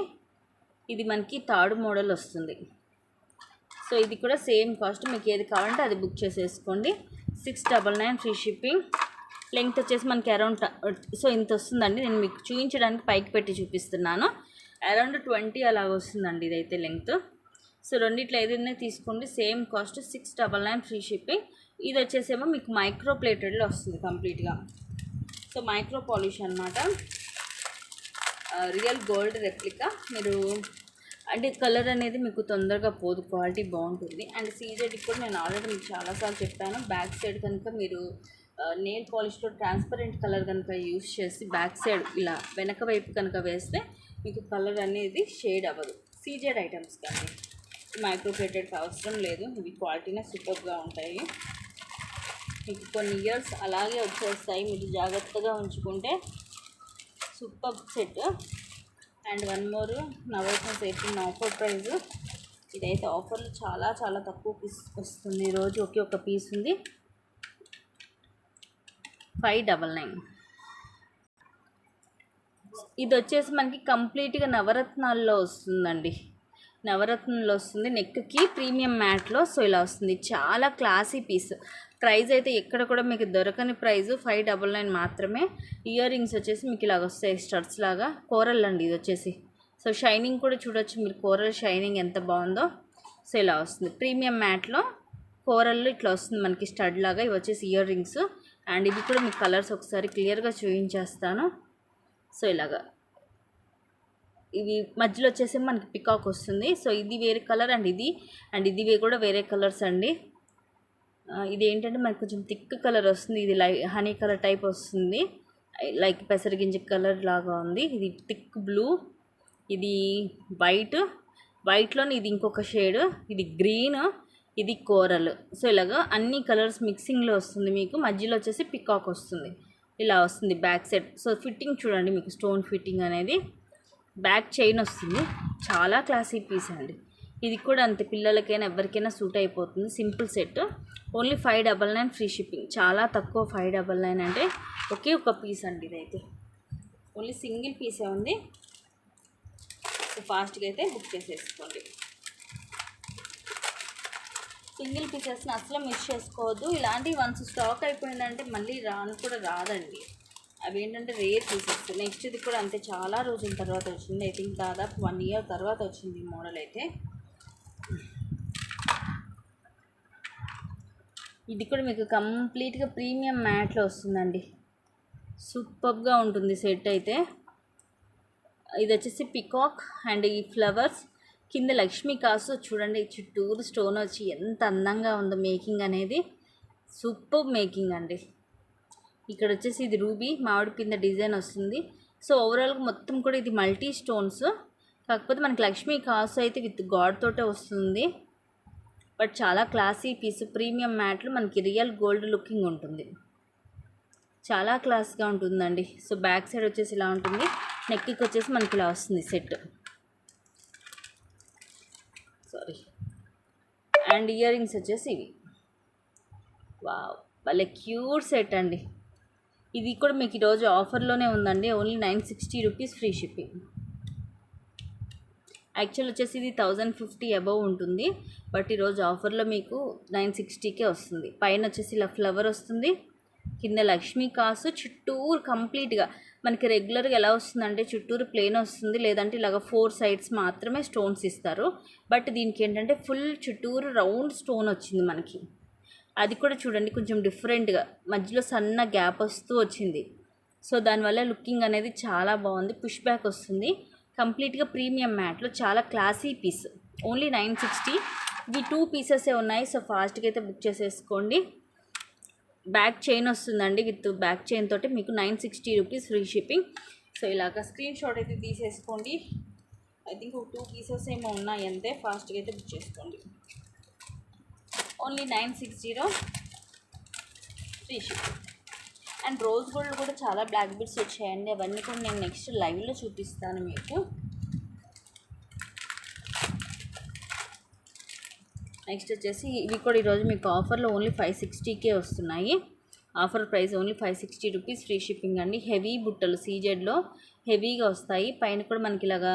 ఇది మనకి థర్డ్ మోడల్ వస్తుంది. సో ఇది కూడా సేమ్ కాస్ట్, మీకు ఏది కావాలంటే అది బుక్ చేసేసుకోండి. 699 ఫ్రీ షిప్పింగ్. లెంగ్త్ వచ్చేసి మనకి అరౌండ్ సో ఇంత వస్తుందండి. నేను మీకు చూపించడానికి పైకి పెట్టి చూపిస్తున్నాను. అరౌండ్ 20 అలాగ వస్తుందండి ఇదైతే లెంగ్త్. సో రెండిట్లో ఏదైనా తీసుకోండి, సేమ్ కాస్ట్ 699 ఫ్రీ షిప్పింగ్. ఇది వచ్చేసేమో మీకు మైక్రో ప్లేటెడ్లో వస్తుంది కంప్లీట్గా. సో మైక్రో పాలిష్ అనమాట, రియల్ గోల్డ్ రెప్లికా. మీరు అంటే కలర్ అనేది మీకు తొందరగా పోదు, క్వాలిటీ బాగుంటుంది. అండ్ సీజెడ్కి కూడా నేను ఆల్రెడీ మీకు చాలాసార్లు చెప్పాను, బ్యాక్ సైడ్ కనుక మీరు నెయిల్ పాలిష్లో ట్రాన్స్పరెంట్ కలర్ కనుక యూస్ చేసి బ్యాక్ సైడ్ ఇలా వెనక వైపు కనుక వేస్తే మీకు కలర్ అనేది షేడ్ అవ్వదు. సీజెడ్ ఐటమ్స్ కానీ మైక్రో ప్లేటెడ్కి అవసరం లేదు, ఇవి క్వాలిటీనే సూపర్గా ఉంటాయి. మీకు కొన్ని ఇయర్స్ అలాగే వచ్చేస్తాయి, మీరు జాగ్రత్తగా ఉంచుకుంటే. Super set. And one more navratna set offer price. ఇదైతే ఆఫర్లు చాలా చాలా తక్కువ పీస్ వస్తుంది, ఈరోజు ఒకే ఒక పీస్ ఉంది, 599. ఇది వచ్చేసి మనకి కంప్లీట్గా నవరత్నాల్లో వస్తుందండి, నవరత్నంలో వస్తుంది, నెక్కి ప్రీమియం మ్యాట్లో. సో ఇలా వస్తుంది, చాలా క్లాసీ పీస్. ప్రైస్ అయితే ఎక్కడ కూడా మీకు దొరకని ప్రైస్, 599 మాత్రమే. ఇయర్ రింగ్స్ వచ్చేసి మీకు ఇలాగ వస్తాయి, స్టడ్స్ లాగా, కోరల్ అండి ఇది వచ్చేసి. సో షైనింగ్ కూడా చూడొచ్చు మీరు, కోరల్ షైనింగ్ ఎంత బాగుందో. సో ఇలా వస్తుంది ప్రీమియం మ్యాట్లో, కోరల్లో ఇట్లా వస్తుంది మనకి స్టడ్ లాగా. ఇవి వచ్చేసి ఇయర్ రింగ్స్. అండ్ ఇవి కూడా మీకు కలర్స్ ఒకసారి క్లియర్గా చూపించేస్తాను. సో ఇలాగా ఇవి మధ్యలో వచ్చేసి మనకి పికాక్ వస్తుంది. సో ఇది వేరే కలర్ అండ్ ఇది కూడా వేరే కలర్స్ అండి. ఇది ఏంటంటే మనకి కొంచెం థిక్ కలర్ వస్తుంది, ఇది హనీ కలర్ టైప్ వస్తుంది, లైక్ పెసరగింజ కలర్ లాగా ఉంది. ఇది థిక్ బ్లూ, ఇది వైట్లోని ఇది ఇంకొక షేడ్, ఇది గ్రీన్, ఇది కోరల్. సో ఇలాగా అన్ని కలర్స్ మిక్సింగ్లో వస్తుంది మీకు. మధ్యలో వచ్చేసి పికాక్ వస్తుంది, ఇలా వస్తుంది బ్యాక్ సైడ్. సో ఫిట్టింగ్ చూడండి, మీకు స్టోన్ ఫిట్టింగ్ అనేది, బ్యాక్ చైన్ వస్తుంది, చాలా క్లాసీ పీస్ అండి. ఇది కూడా అంతే, పిల్లలకైనా ఎవరికైనా సూట్ అయిపోతుంది. Simple set, only 599 free shipping. చాలా తక్కువ, 599 అంటే ఒకే ఒక పీస్ అండి. ఇదైతే ఓన్లీ సింగిల్ పీసే ఉంది. సో ఫాస్ట్గా అయితే బుక్ చేసేసుకోండి. సింగిల్ పీసెస్ని అసలు మిస్ చేసుకోవద్దు. ఇలాంటివి వన్స్ స్టాక్ అయిపోయిందంటే మళ్ళీ కూడా రాదండి. అవి ఏంటంటే రేర్ పీసెస్. నెక్స్ట్ ఇది కూడా అంతే, చాలా రోజుల తర్వాత వచ్చింది. ఐ థింక్ దాదాపు 1 ఇయర్ తర్వాత వచ్చింది ఈ మోడల్ అయితే. ఇది కూడా మీకు కంప్లీట్గా ప్రీమియం మ్యాట్లో వస్తుందండి, సూపర్గా ఉంటుంది సెట్ అయితే. ఇది వచ్చేసి పికాక్ అండ్ ఈ ఫ్లవర్స్, కింద లక్ష్మీ కాసు చూడండి, చుట్టూరు స్టోన్ వచ్చి ఎంత అందంగా ఉందో మేకింగ్ అనేది. సూపర్ మేకింగ్ అండి. ఇక్కడ వచ్చేసి ఇది రూబీ మామిడి పింద డిజైన్ వస్తుంది. సో ఓవరాల్గా మొత్తం కూడా ఇది మల్టీ స్టోన్స్, కాకపోతే మనకి లక్ష్మీ కాసు అయితే విత్ గాడ్ తోటే వస్తుంది. బట్ చాలా క్లాసీ పీస్, ప్రీమియం మ్యాట్లు, మనకి రియల్ గోల్డ్ లుకింగ్ ఉంటుంది, చాలా క్లాస్గా ఉంటుందండి. సో బ్యాక్ సైడ్ వచ్చేసి ఇలా ఉంటుంది, నెక్కి వచ్చేసి మనకి ఇలా వస్తుంది set. Sorry. And ear rings వచ్చేసి ఇవి. వావ్, భలే క్యూట్ సెట్ అండి. ఇది కూడా మీకు ఈరోజు ఆఫర్లోనే ఉందండి, only 960 rupees free shipping. Actual వచ్చేసి ఇది 1050 అబవ్ ఉంటుంది, బట్ ఈరోజు ఆఫర్లో మీకు 960కే వస్తుంది. పైన వచ్చేసి ఇలా ఫ్లవర్ వస్తుంది, కింద లక్ష్మీ కాసు, చుట్టూరు కంప్లీట్గా మనకి రెగ్యులర్గా ఎలా వస్తుందంటే చుట్టూరు ప్లేన్ వస్తుంది, లేదంటే ఇలాగ 4 సైడ్స్ మాత్రమే స్టోన్స్ ఇస్తారు. బట్ దీనికి ఏంటంటే ఫుల్ చుట్టూరు రౌండ్ స్టోన్ వచ్చింది మనకి. అది కూడా చూడండి కొంచెం డిఫరెంట్గా మధ్యలో సన్న గ్యాప్ వస్తూ వచ్చింది. సో దానివల్ల లుకింగ్ అనేది చాలా బాగుంది. పుష్ బ్యాక్ వస్తుంది, కంప్లీట్గా ప్రీమియం మ్యాట్లో చాలా క్లాసీ పీస్. ఓన్లీ 960. ఇవి 2 పీసెసే ఉన్నాయి, సో ఫాస్ట్గా అయితే బుక్ చేసేసుకోండి. బ్యాక్ చైన్ వస్తుందండి, విత్ బ్యాక్ చైన్ తోటి మీకు 960 రూపీస్ ఫ్రీ షిప్పింగ్. సో ఇలాగ స్క్రీన్ షాట్ అయితే తీసేసుకోండి. ఐ థింక్ 2 పీసెస్ ఏమో ఉన్నాయి అంతే, ఫాస్ట్గా అయితే బుక్ చేసుకోండి. Only 960 free shipping. And rose gold కూడా చాలా బ్లాక్ బిట్స్ వచ్చాయండి, అవన్నీ కూడా నేను నెక్స్ట్ లైవ్లో చూపిస్తాను మీకు. నెక్స్ట్ వచ్చేసి ఇవి కూడా ఈరోజు మీకు ఆఫర్లో ఓన్లీ 560కే వస్తున్నాయి. Offer price only 560 rupees free shipping అండి. హెవీ బుట్టలు సీజెడ్లో హెవీగా వస్తాయి. పైన కూడా మనకి ఇలాగా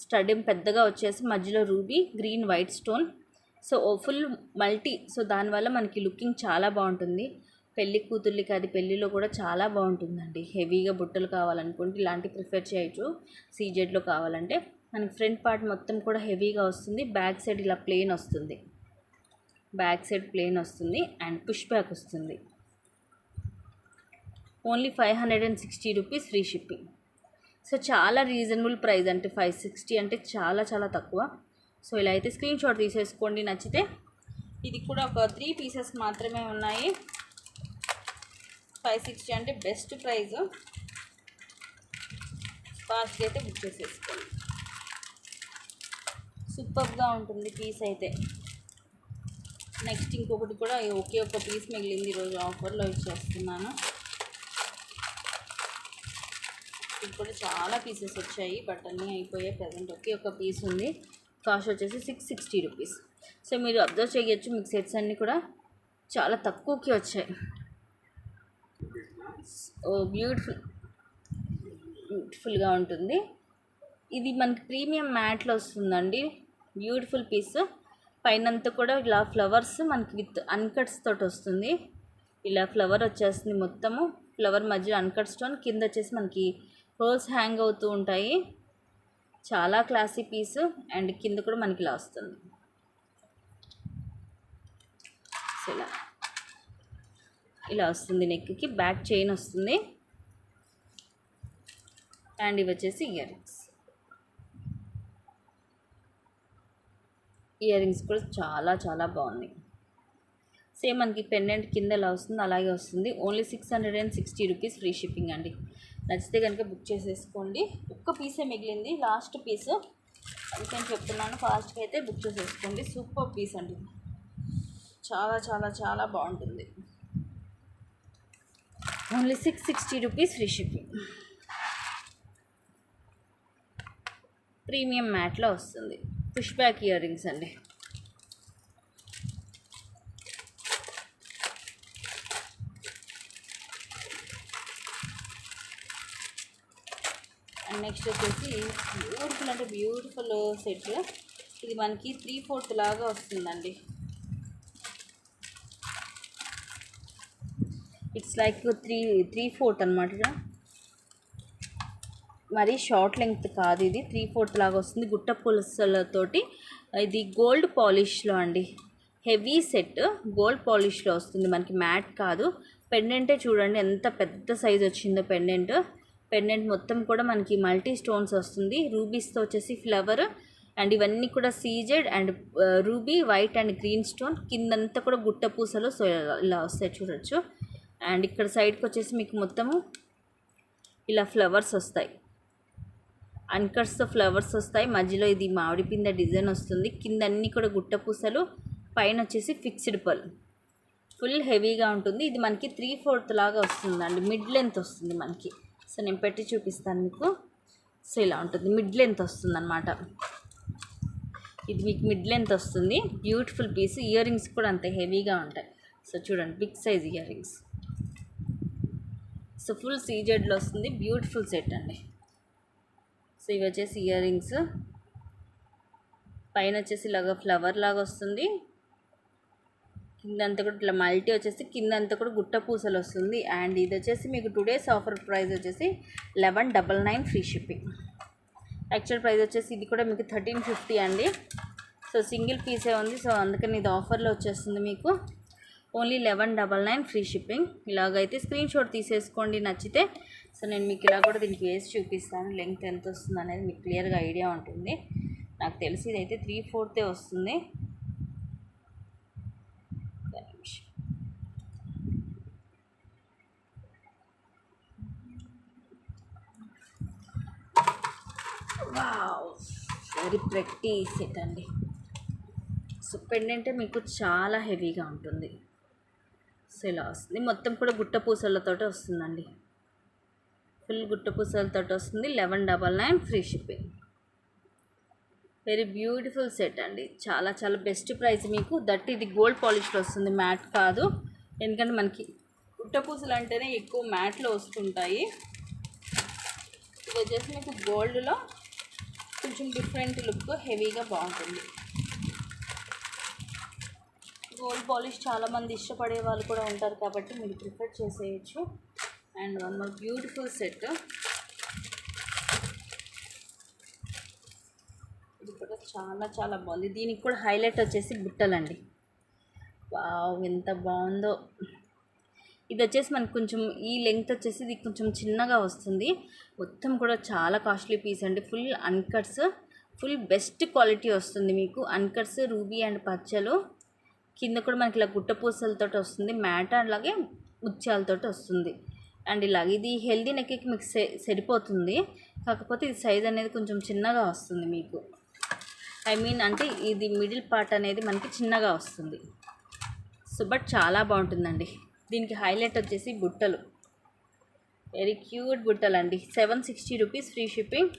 స్టడ్డింగ్ పెద్దగా వచ్చేసి మధ్యలో ruby green white stone. So full multi, so దానివల్ల మనకి లుకింగ్ చాలా బాగుంటుంది. పెళ్లి కూతుర్లకి అది పెళ్ళిలో కూడా చాలా బాగుంటుందండి. హెవీగా బుట్టలు కావాలనుకుంటే ఇలాంటి ప్రిఫర్ చేయొచ్చు. సీజెడ్లో కావాలంటే మనకి ఫ్రంట్ పార్ట్ మొత్తం కూడా హెవీగా వస్తుంది, బ్యాక్ సైడ్ ఇలా ప్లెయిన్ వస్తుంది, బ్యాక్ సైడ్ ప్లెయిన్ వస్తుంది అండ్ పుష్ బ్యాక్ వస్తుంది. Only 560 rupees free shipping. So చాలా రీజనబుల్ ప్రైస్, అంటే 560 అంటే చాలా చాలా తక్కువ. సో ఇలా అయితే స్క్రీన్ షాట్ తీసేసుకోండి నచ్చితే. ఇది కూడా ఒక 3 పీసెస్ మాత్రమే ఉన్నాయి. 560 అంటే బెస్ట్ ప్రైస్, ఫాస్ట్గా అయితే బుక్ చేసేసుకోండి. సూపర్గా ఉంటుంది పీస్ అయితే. నెక్స్ట్ ఇంకొకటి కూడా ఒకే ఒక పీస్ మిగిలింది, ఈరోజు ఆఫర్లో ఇచ్చేస్తున్నాను. ఇది కూడా చాలా పీసెస్ వచ్చాయి, బట్ అన్నీ అయిపోయాయి. ప్రజెంట్ ఒకే ఒక పీస్ ఉంది, కాస్ట్ వచ్చేసి 660 రూపీస్. సో మీరు అబ్జర్వ్ చేయొచ్చు, మీకు సెట్స్ అన్నీ కూడా చాలా తక్కువకి వచ్చాయి. బ్యూటిఫుల్గా ఉంటుంది. ఇది మనకి ప్రీమియం మ్యాట్లో వస్తుందండి, బ్యూటిఫుల్ పీస్. పైనంతా కూడా ఇలా ఫ్లవర్స్ మనకి విత్ అన్కట్స్ తోటి వస్తుంది. ఇలా ఫ్లవర్ వచ్చేస్తుంది మొత్తము, ఫ్లవర్ మధ్యలో అన్కట్ స్టోన్, కింద వచ్చేసి మనకి రోల్స్ హ్యాంగ్ అవుతూ ఉంటాయి. చాలా క్లాసీ పీస్. అండ్ కింద కూడా మనకి ఇలా వస్తుంది. సో ఇలా వస్తుంది, నెక్కి బ్యాక్ చైన్ వస్తుంది. అండ్ ఇవి వచ్చేసి ఇయర్ రింగ్స్. ఇయర్ రింగ్స్ కూడా చాలా చాలా బాగున్నాయి. సేమ్ మనకి పెండెంట్ కింద ఎలా వస్తుంది అలాగే వస్తుంది. ఓన్లీ 660 రూపీస్ ఫ్రీ షిప్పింగ్ అండి. నచ్చితే కనుక బుక్ చేసేసుకోండి. ఒక్క పీసే మిగిలింది, లాస్ట్ పీస్, అందుకని చెప్తున్నాను ఫాస్ట్గా అయితే బుక్ చేసేసుకోండి. సూపర్ పీస్ అండి, చాలా చాలా చాలా బాగుంటుంది. Only 660 rupees free shipping. Premium మ్యాట్లో వస్తుంది. పుష్ బ్యాక్ ఇయర్ రింగ్స్ అండి. అండ్ నెక్స్ట్ వచ్చేసి బ్యూటిఫుల్ అంటే బ్యూటిఫుల్ సెట్. ఇది మనకి 3/4 లాగా వస్తుందండి. ఇట్స్ లైక్ 3/4 అనమాట. మరి షార్ట్ లెంగ్త్ కాదు, ఇది 3/4 లాగా వస్తుంది. గుట్ట పులసలతోటి. ఇది గోల్డ్ పాలిష్లో అండి, హెవీ సెట్ గోల్డ్ పాలిష్లో వస్తుంది, మనకి మ్యాట్ కాదు. పెండెంటే చూడండి ఎంత పెద్ద సైజ్ వచ్చిందో పెండెంట్ మొత్తం కూడా మనకి మల్టీ స్టోన్స్ వస్తుంది. రూబీస్తో వచ్చేసి ఫ్లవర్ అండ్ ఇవన్నీ కూడా CZ and ruby white and green stone, కిందంతా కూడా గుట్ట పూసలు. సో ఇలా వస్తాయి చూడొచ్చు. అండ్ ఇక్కడ సైడ్కి వచ్చేసి మీకు మొత్తము ఇలా ఫ్లవర్స్ వస్తాయి, అన్కట్స్తో ఫ్లవర్స్ వస్తాయి. మధ్యలో ఇది మామిడి పిందె డిజైన్ వస్తుంది. కింద అన్నీ కూడా గుట్ట పూసలు, పైన వచ్చేసి ఫిక్స్డ్ పల్. ఫుల్ హెవీగా ఉంటుంది. ఇది మనకి 3/4 లాగా వస్తుందండి, మిడ్ లెంత్ వస్తుంది మనకి. సో నేను పెట్టి చూపిస్తాను మీకు. సో ఇలా ఉంటుంది, మిడ్ లెంత్ వస్తుంది అనమాట. ఇది మీకు మిడ్ లెంత్ వస్తుంది. Beautiful piece. ఇయర్ రింగ్స్ కూడా అంతే హెవీగా ఉంటాయి. సో చూడండి, big size earrings. So full సీజెడ్లో వస్తుంది. బ్యూటిఫుల్ సెట్ అండి. సో ఇవి వచ్చేసి ఇయర్ రింగ్స్. పైన వచ్చేసి ఇలాగ ఫ్లవర్ లాగా వస్తుంది. కిందంతా కూడా ఇట్లా మల్టీ వచ్చేసి కిందంతా కూడా గుట్ట పూసలు వస్తుంది. అండ్ ఇది వచ్చేసి మీకు టుడేస్ ఆఫర్ ప్రైస్ వచ్చేసి 1199 ఫ్రీ షిప్పింగ్. యాక్చువల్ ప్రైస్ వచ్చేసి ఇది కూడా మీకు 1350 అండి. సో సింగిల్ పీసే ఉంది. సో అందుకని ఇది ఆఫర్లో వచ్చేస్తుంది మీకు. Only 1199 free shipping. ఇలాగైతే స్క్రీన్ షాట్ తీసేసుకోండి నచ్చితే. సో నేను మీకు ఇలా కూడా దీనికి వేసి చూపిస్తాను, లెంగ్త్ ఎంత వస్తుంది అనేది మీకు క్లియర్గా ఐడియా ఉంటుంది. నాకు తెలిసి ఇదైతే 3/4 వస్తుంది. వావ్, వెరీ ప్రెట్టి సెట్ అండి. సో పెండెంట్ మీకు చాలా హెవీగా ఉంటుంది. సో ఇలా వస్తుంది. మొత్తం కూడా గుట్ట పూసలతో వస్తుందండి. ఫుల్ గుట్ట పూసలతో వస్తుంది. 1199 free shipping. Very beautiful set అండి. చాలా చాలా బెస్ట్ ప్రైస్ మీకు. దట్ ఇది గోల్డ్ పాలిష్లో వస్తుంది, మ్యాట్ కాదు. ఎందుకంటే మనకి గుట్ట పూసలు అంటేనే ఎక్కువ మ్యాట్లో వస్తుంటాయి. ఇది వచ్చేసి మీకు గోల్డ్లో కొంచెం డిఫరెంట్ లుక్, హెవీగా బాగుంటుంది. గోల్డ్ పాలిష్ చాలామంది ఇష్టపడే వాళ్ళు కూడా ఉంటారు కాబట్టి మీరు ప్రిఫర్ చేసేయచ్చు. And one more beautiful set. ఇది కూడా చాలా చాలా బాగుంది. దీనికి కూడా హైలైట్ వచ్చేసి బుట్టలండి. వావ్, ఎంత బాగుందో. ఇది వచ్చేసి మనకు కొంచెం ఈ లెంగ్త్ వచ్చేసి ఇది కొంచెం చిన్నగా వస్తుంది. మొత్తం కూడా చాలా కాస్ట్లీ పీస్ అండి. ఫుల్ అన్కట్స్, ఫుల్ బెస్ట్ క్వాలిటీ వస్తుంది మీకు. అన్కట్స్, రూబీ అండ్ పచ్చలు. కింద కూడా మనకి ఇలా గుట్ట పూసలతో వస్తుంది, మ్యాట్ అలాగే ముత్యాలతో వస్తుంది. అండ్ ఇలాగ ఇది హెల్దీ నెక్కి మీకు సరిపోతుంది. కాకపోతే ఇది సైజ్ అనేది కొంచెం చిన్నగా వస్తుంది మీకు. ఐ మీన్ అంటే ఇది మిడిల్ పార్ట్ అనేది మనకి చిన్నగా వస్తుంది. సో బట్ చాలా బాగుంటుందండి. దీనికి హైలైట్ వచ్చేసి బుట్టలు. వెరీ క్యూట్ బుట్టలు అండి. 760 rupees free shipping.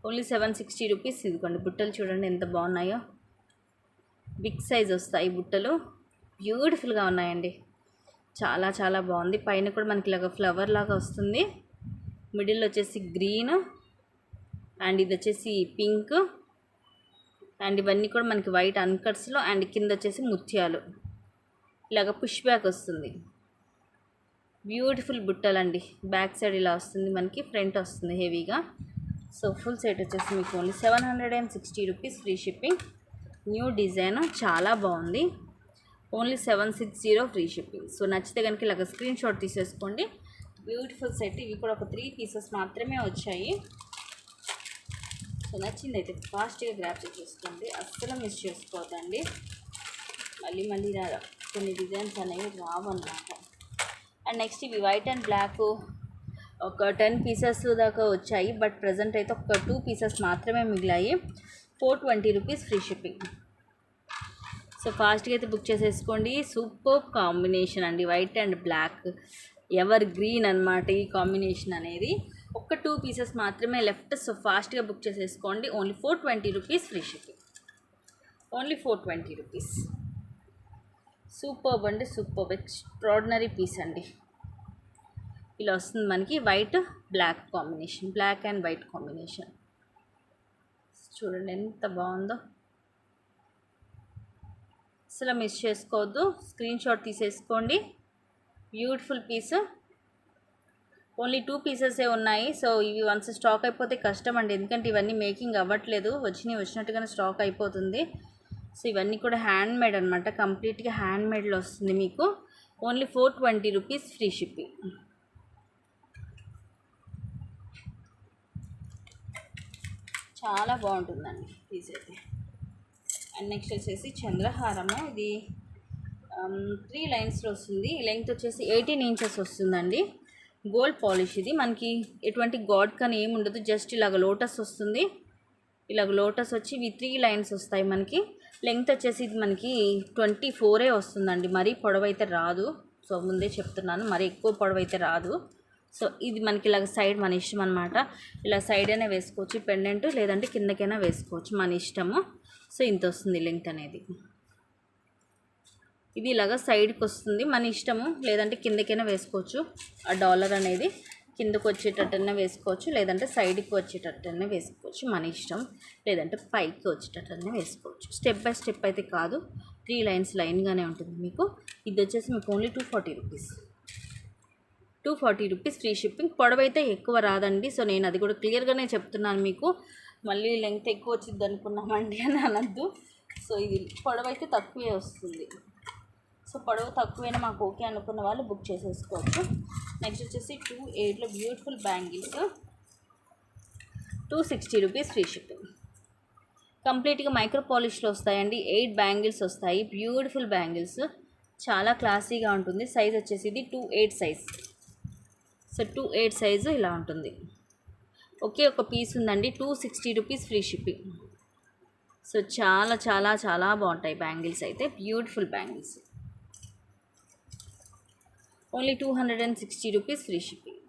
Only 760 rupees. ఇదిగోండి బుట్టలు చూడండి ఎంత బాగున్నాయో. బిగ్ సైజ్ వస్తాయి బుట్టలు. బ్యూటిఫుల్గా ఉన్నాయండి. చాలా చాలా బాగుంది. పైన కూడా మనకి ఇలాగ ఫ్లవర్ లాగా వస్తుంది. మిడిల్ వచ్చేసి గ్రీన్ అండ్ ఇది వచ్చేసి పింక్. అండ్ ఇవన్నీ కూడా మనకి వైట్ అన్కట్స్లో. అండ్ కింద వచ్చేసి ముత్యాలు. ఇలాగ పుష్ బ్యాక్ వస్తుంది. బ్యూటిఫుల్ బుట్టలండి. బ్యాక్ సైడ్ ఇలా వస్తుంది మనకి, ఫ్రంట్ వస్తుంది హెవీగా. సో ఫుల్ సెట్ వచ్చేసి మీకు only 760 rupees free shipping. New design చాలా బాగుంది. Only 760 free shipping. సో నచ్చితే కనుక ఇలాగ స్క్రీన్ షాట్ తీసేసుకోండి. Beautiful set. ఇవి కూడా ఒక 3 పీసెస్ మాత్రమే వచ్చాయి. సో నచ్చింది అయితే ఫాస్ట్గా గ్రాప్ చేసుకోండి, అస్సలు మిస్ చేసుకోవద్దండి. మళ్ళీ మళ్ళీ కొన్ని డిజైన్స్ అనేవి రావన్నమాట. అండ్ నెక్స్ట్ ఇవి వైట్ అండ్ బ్లాక్ ఒక 10 పీసెస్ దాకా వచ్చాయి. బట్ ప్రజెంట్ అయితే ఒక 2 పీసెస్ మాత్రమే మిగిలాయి. 420 రూపీస్ ఫ్రీ షిప్పింగ్. సో ఫాస్ట్గా అయితే బుక్ చేసేసుకోండి. సూపర్ కాంబినేషన్ అండి, white and black evergreen అనమాట ఈ కాంబినేషన్ అనేది. ఒక 2 పీసెస్ మాత్రమే లెఫ్ట్. సో ఫాస్ట్గా బుక్ చేసేసుకోండి. Only 420 rupees free shipping. Only 420 rupees. Superb అండి, సూపర్బ్ ఎక్స్ట్రాడినరీ పీస్ అండి. ఇలా వస్తుంది మనకి white black combination, black and white combination. చూడండి ఎంత బాగుందో. అసలు మిస్ చేసుకోవద్దు, స్క్రీన్ షాట్ తీసేసుకోండి. Beautiful piece. ఓన్లీ 2 పీసెసే ఉన్నాయి. సో ఇవి వన్స్ స్టాక్ అయిపోతే కష్టం అండి, ఎందుకంటే ఇవన్నీ మేకింగ్ అవ్వట్లేదు. వచ్చినట్టుగానే స్టాక్ అయిపోతుంది. సో ఇవన్నీ కూడా హ్యాండ్ మేడ్ అనమాట, కంప్లీట్గా హ్యాండ్ మేడ్లో వస్తుంది మీకు. Only 420 rupees free shipping. చాలా బాగుంటుందండి పీస్ అయితే. అండ్ నెక్స్ట్ వచ్చేసి చంద్రహారము. ఇది 3 లైన్స్లో వస్తుంది. లెంగ్త్ వచ్చేసి 18 ఇంచెస్ వస్తుందండి. Gold polish. ఇది మనకి ఎటువంటి గాడ్ కానీ ఏమి ఉండదు, జస్ట్ ఇలాగ లోటస్ వస్తుంది. ఇలాగ లోటస్ వచ్చి ఇవి 3 లైన్స్ వస్తాయి మనకి. లెంగ్త్ వచ్చేసి ఇది మనకి 24 వస్తుందండి. మరీ పొడవైతే రాదు. సో ముందే చెప్తున్నాను, మరీ ఎక్కువ పొడవైతే రాదు. సో ఇది మనకి ఇలాగ సైడ్ మన ఇష్టం అనమాట. ఇలా సైడ్ అయినా వేసుకోవచ్చు పెండెంట్, లేదంటే కిందకైనా వేసుకోవచ్చు, మన ఇష్టము. సో ఇంత వస్తుంది లెంగ్త్ అనేది. ఇది ఇలాగ సైడ్కి వస్తుంది, మన ఇష్టము. లేదంటే కిందకైనా వేసుకోవచ్చు. ఆ డాలర్ అనేది కిందకు వచ్చేటట్టన్నా వేసుకోవచ్చు, లేదంటే సైడ్కి వచ్చేటట్టన్నా వేసుకోవచ్చు, మన ఇష్టం. లేదంటే పైకి వచ్చేటట్టన్నా వేసుకోవచ్చు. స్టెప్ బై స్టెప్ అయితే కాదు, 3 లైన్స్ లైన్గానే ఉంటుంది మీకు. ఇది వచ్చేసి మీకు only 240 rupees. 240 rupees free shipping. పొడవైతే ఎక్కువ రాదండి. సో నేను అది కూడా క్లియర్గానే చెప్తున్నాను మీకు. మళ్ళీ లెంగ్త్ ఎక్కువ వచ్చింది అనుకున్నామండి అని అనద్దు. సో ఇది పొడవైతే తక్కువే వస్తుంది. సో పొడవు తక్కువైనా మాకు ఓకే అనుకున్న వాళ్ళు బుక్ చేసేసుకోవచ్చు. నెక్స్ట్ వచ్చేసి 28లో beautiful bangles, 260 rupees free shipping. కంప్లీట్గా మైక్రో పాలిష్లో వస్తాయండి. 8 బ్యాంగిల్స్ వస్తాయి. బ్యూటిఫుల్ బ్యాంగిల్స్, చాలా క్లాసీగా ఉంటుంది. సైజ్ వచ్చేసి ఇది 28 సైజ్. సో 28 సైజు ఇలా ఉంటుంది. ఒకే ఒక పీస్ ఉందండి. 260 రూపీస్ ఫ్రీ షిప్పింగ్. సో చాలా చాలా చాలా బాగుంటాయి బ్యాంగిల్స్ అయితే. Beautiful bangles, only 260 rupees free shipping.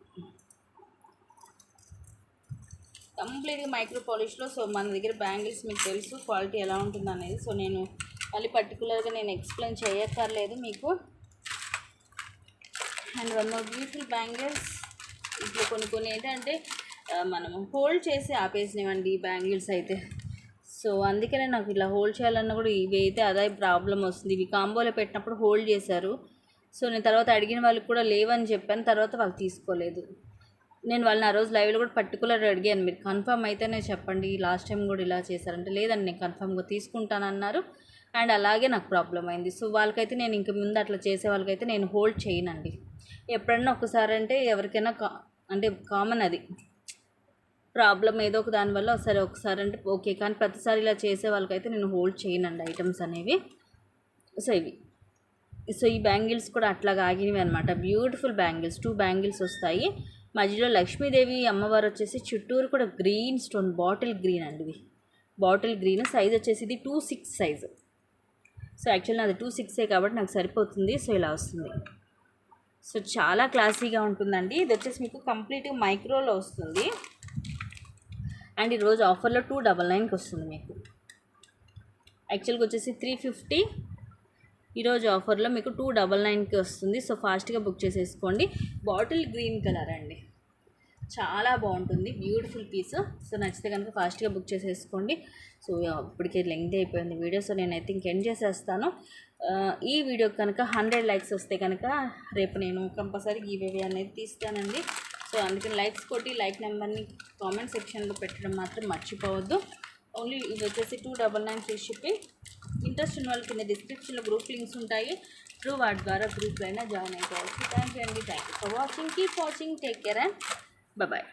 కంప్లీట్గా మైక్రో పాలిష్లో. సో మన దగ్గర బ్యాంగిల్స్ మీకు తెలుసు క్వాలిటీ ఎలా ఉంటుంది అనేది. సో నేను మళ్ళీ పర్టికులర్గా నేను ఎక్స్ప్లెయిన్ చేయక్కర్లేదు మీకు. And one more beautiful bangles. ఇట్లా కొన్ని ఏంటంటే మనం హోల్డ్ చేసి ఆపేసినవండి బ్యాంగిల్స్ అయితే. సో అందుకనే నాకు ఇలా హోల్డ్ చేయాలన్నా కూడా ఇవి అయితే అదే ప్రాబ్లం వస్తుంది. ఇవి కాంబోలో పెట్టినప్పుడు హోల్డ్ చేశారు. సో నేను తర్వాత అడిగిన వాళ్ళకి కూడా లేవని చెప్పాను. తర్వాత వాళ్ళు తీసుకోలేదు. నేను వాళ్ళని ఆ రోజు లైవ్లో కూడా పర్టికులర్ అడిగాను, మీరు కన్ఫర్మ్ అయితేనే చెప్పండి, లాస్ట్ టైం కూడా ఇలా చేశారంటే లేదండి నేను కన్ఫర్మ్గా తీసుకుంటానన్నారు. అండ్ అలాగే నాకు ప్రాబ్లం అయింది. సో వాళ్ళకైతే నేను ఇంక ముందు అట్లా చేసే వాళ్ళకైతే నేను హోల్డ్ చేయనండి. ఎప్పుడన్నా ఒకసారి అంటే ఎవరికైనా అంటే కామన్ అది ప్రాబ్లం ఏదో ఒక దానివల్ల సరే ఒకసారి అంటే ఓకే, కానీ ప్రతిసారి ఇలా చేసే వాళ్ళకైతే నేను హోల్డ్ చేయనండి ఐటమ్స్ అనేవి. సో ఇవి. సో ఈ బ్యాంగిల్స్ కూడా అట్లాగా ఆగినవి అనమాట. బ్యూటిఫుల్ బ్యాంగిల్స్, 2 బ్యాంగిల్స్ వస్తాయి. మధ్యలో లక్ష్మీదేవి అమ్మవారు వచ్చేసి చుట్టూరు కూడా గ్రీన్ స్టోన్, బాటిల్ గ్రీన్ అండి. ఇది బాటిల్ గ్రీన్. సైజ్ వచ్చేసి ఇది 26 సైజు. సో యాక్చువల్లీ నాది 26 కాబట్టి నాకు సరిపోతుంది. సో ఇలా వస్తుంది. సో చాలా క్లాసీగా ఉంటుందండి. ఇది వచ్చేసి మీకు కంప్లీట్గా మైక్రోలో వస్తుంది. అండ్ ఈరోజు ఆఫర్లో 299కి వస్తుంది మీకు. యాక్చువల్గా వచ్చేసి 350, ఈరోజు ఆఫర్లో మీకు 299కి వస్తుంది. సో ఫాస్ట్గా బుక్ చేసేసుకోండి. బాటిల్ గ్రీన్ కలర్ అండి, చాలా బాగుంటుంది. Beautiful piece. సో నచ్చితే కనుక ఫాస్ట్గా బుక్ చేసేసుకోండి. సో ఇప్పటికే లెంగ్త్ అయిపోయింది వీడియో. సో నేనైతే ఇంకెండ్ చేసేస్తాను. ఈ వీడియో కనుక 100 లైక్స్ వస్తే కనుక రేపు నేను కంపల్సరీ గివ్ అనేది తీస్తానండి. సో అందుకని లైక్స్ కొట్టి లైక్ నెంబర్ని కామెంట్ సెక్షన్లో పెట్టడం మాత్రం మర్చిపోవద్దు. ఓన్లీ ఇది వచ్చేసి 299 ఫ్రీ షిప్పింగ్. ఇంట్రెస్ట్ ఉన్న వాళ్ళకి కింద డిస్క్రిప్షన్లో గ్రూప్ లింక్స్ ఉంటాయి. త్రూ వాటి ద్వారా గ్రూప్లో అయినా జాయిన్ అయిపోవచ్చు. థ్యాంక్ యూ అండి. Thank you for watching. Keep watching. Take care and bye.